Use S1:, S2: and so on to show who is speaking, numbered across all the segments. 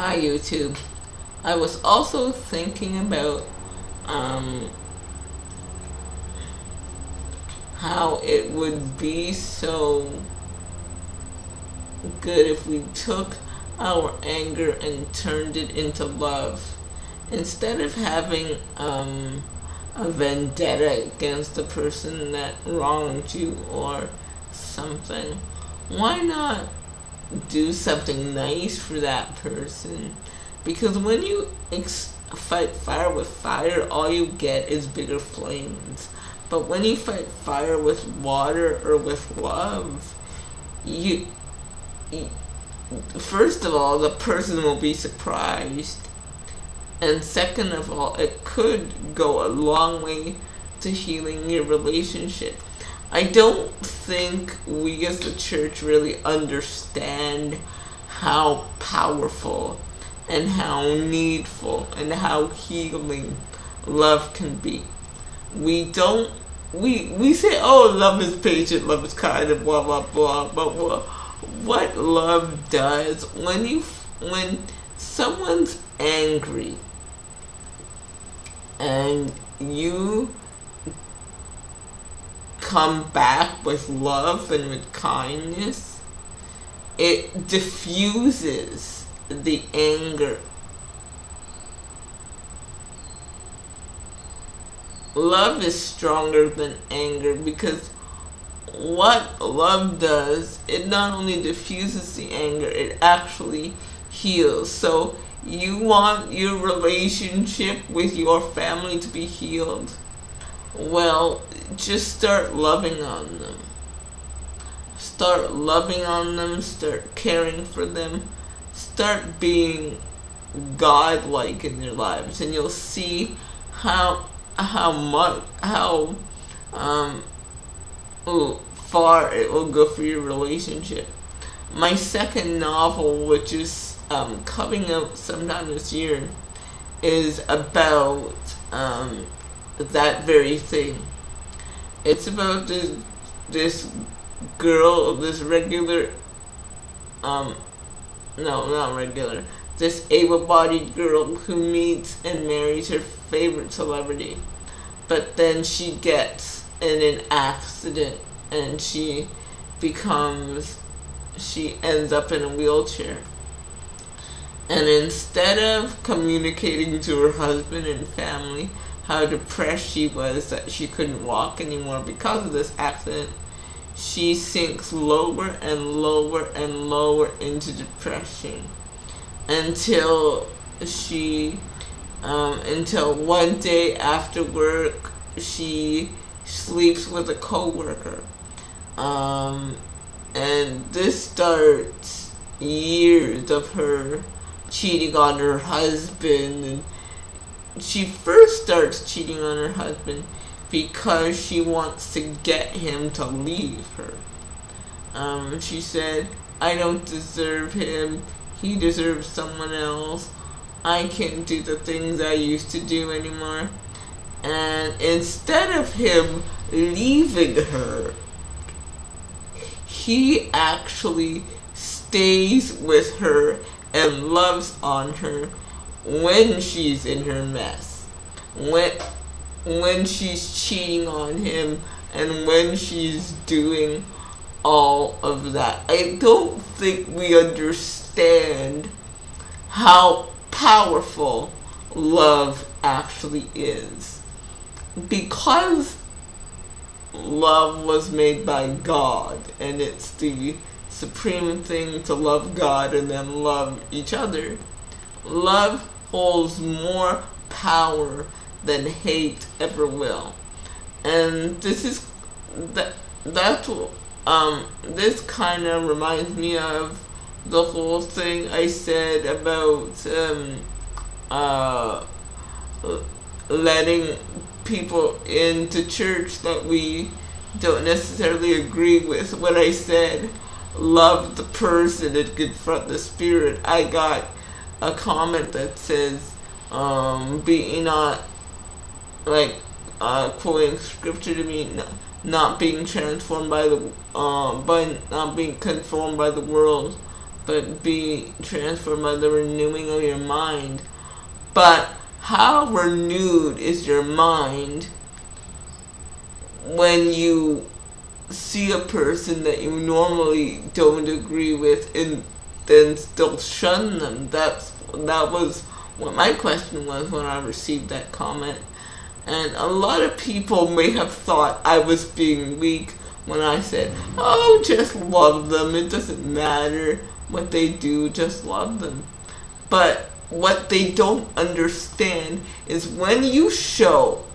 S1: Hi YouTube. I was also thinking about um, how it would be so good if we took our anger and turned it into love. Instead of having a vendetta against the person that wronged you or something, why not do something nice for that person? Because when you fight fire with fire, all you get is bigger flames. But when you fight fire with water or with love, you, you first of all, the person will be surprised, and second of all, it could go a long way to healing your relationship. I don't think we as a church really understand how powerful and how needful and how healing love can be. We don't we say, oh, love is patient, love is kind, and blah blah blah, but what love does when someone's angry and you come back with love and with kindness, it diffuses the anger. Love is stronger than anger, because what love does, it not only diffuses the anger, it actually heals. So you want your relationship with your family to be healed? Well, just start loving on them. Start loving on them, start caring for them, start being godlike in their lives, and you'll see how um far it will go for your relationship. My second novel, which is coming out sometime this year, is about that very thing. It's about this girl, this regular, no, not regular, this able-bodied girl who meets and marries her favorite celebrity, but then she gets in an accident and she ends up in a wheelchair. And instead of communicating to her husband and family how depressed she was that she couldn't walk anymore because of this accident, she sinks lower and lower and lower into depression until until one day after work she sleeps with a coworker. And this starts years of her cheating on her husband. And she first starts cheating on her husband because she wants to get him to leave her. She said, I don't deserve him, he deserves someone else, I can't do the things I used to do anymore. And instead of him leaving her, he actually stays with her and loves on her when she's in her mess, when she's cheating on him, and when she's doing all of that. I don't think we understand how powerful love actually is. Because love was made by God, and it's the supreme thing to love God and then love each other, love holds more power than hate ever will. And this kind of reminds me of the whole thing I said about uh, letting people into church that we don't necessarily agree with. When I said love the person and confront the spirit, I got a comment that says, be not like quoting scripture to me, not being transformed by not being conformed by the world, but be transformed by the renewing of your mind. But how renewed is your mind when you see a person that you normally don't agree with and then still shun them? That was what my question was when I received that comment. And a lot of people may have thought I was being weak when I said, oh, just love them. It doesn't matter what they do, just love them. But what they don't understand is when you show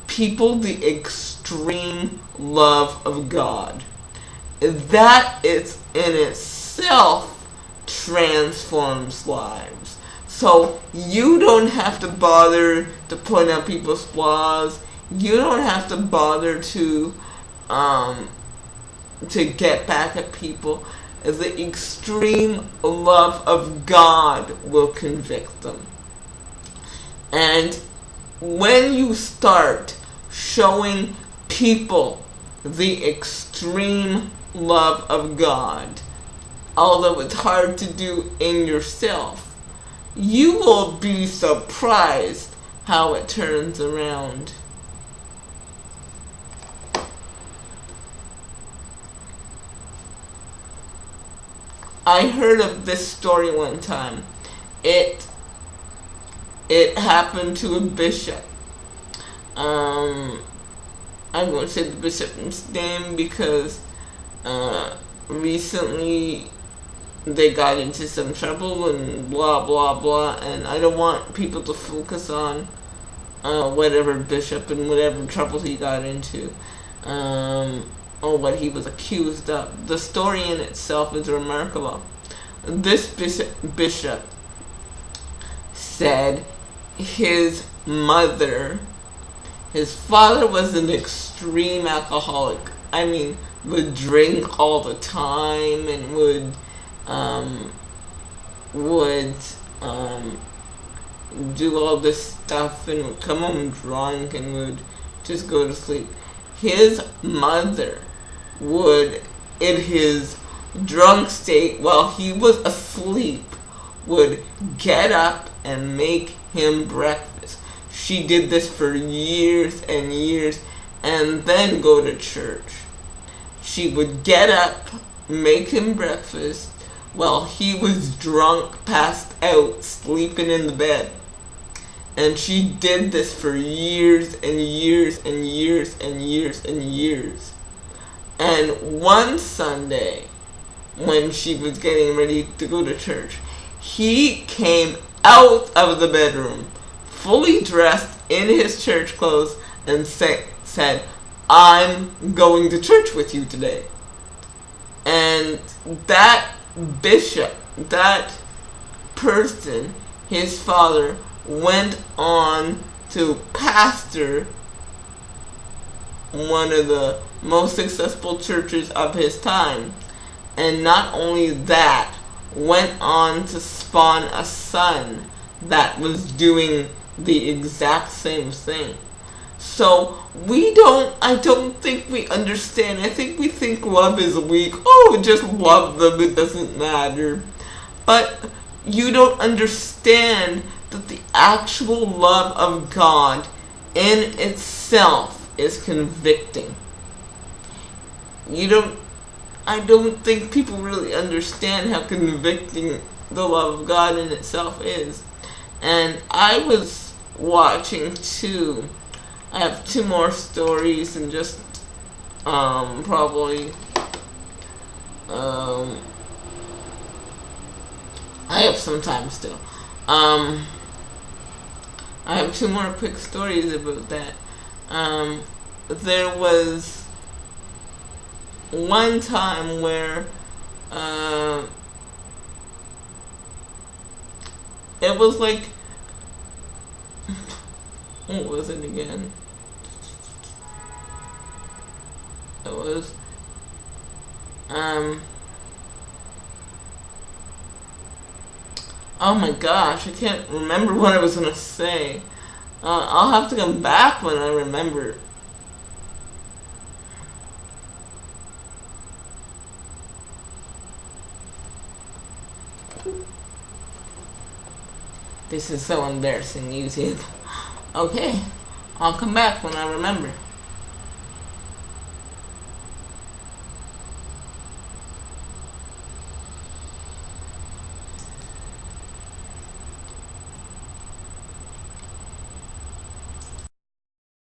S1: people the extreme love of God, that is in itself transforms lives. So you don't have to bother to point out people's flaws. You don't have to bother to get back at people. The extreme love of God will convict them. And when you start showing people the extreme love of God, although it's hard to do in yourself, you will be surprised how it turns around. I heard of this story one time. It happened to a bishop. I'm going to say the bishop's name because recently they got into some trouble and blah blah blah, and I don't want people to focus on whatever bishop and whatever trouble he got into, or what he was accused of. The story in itself is remarkable. This bishop said his father was an extreme alcoholic. I mean, would drink all the time and would do all this stuff and would come home drunk and would just go to sleep. His mother would, in his drunk state, while he was asleep, would get up and make him breakfast. She did this for years and years, and then go to church. She would get up, make him breakfast, while he was drunk, passed out, sleeping in the bed. And she did this for years and years and years and years and years. And one Sunday, when she was getting ready to go to church, he came out of the bedroom, fully dressed in his church clothes, and said, I'm going to church with you today. And that bishop, that person, his father, went on to pastor one of the most successful churches of his time. And not only that, went on to spawn a son that was doing the exact same thing. So I don't think we understand. I think we think love is weak. Oh, just love them, it doesn't matter. But you don't understand that the actual love of God in itself is convicting. I don't think people really understand how convicting the love of God in itself is. And I was watching I have two more stories and just probably I have some time still. I have two more quick stories about that. There was one time where it was like, what was it again? It was oh my gosh, I can't remember what I was gonna say. I'll have to come back when I remember. This is so embarrassing, YouTube. Okay, I'll come back when I remember.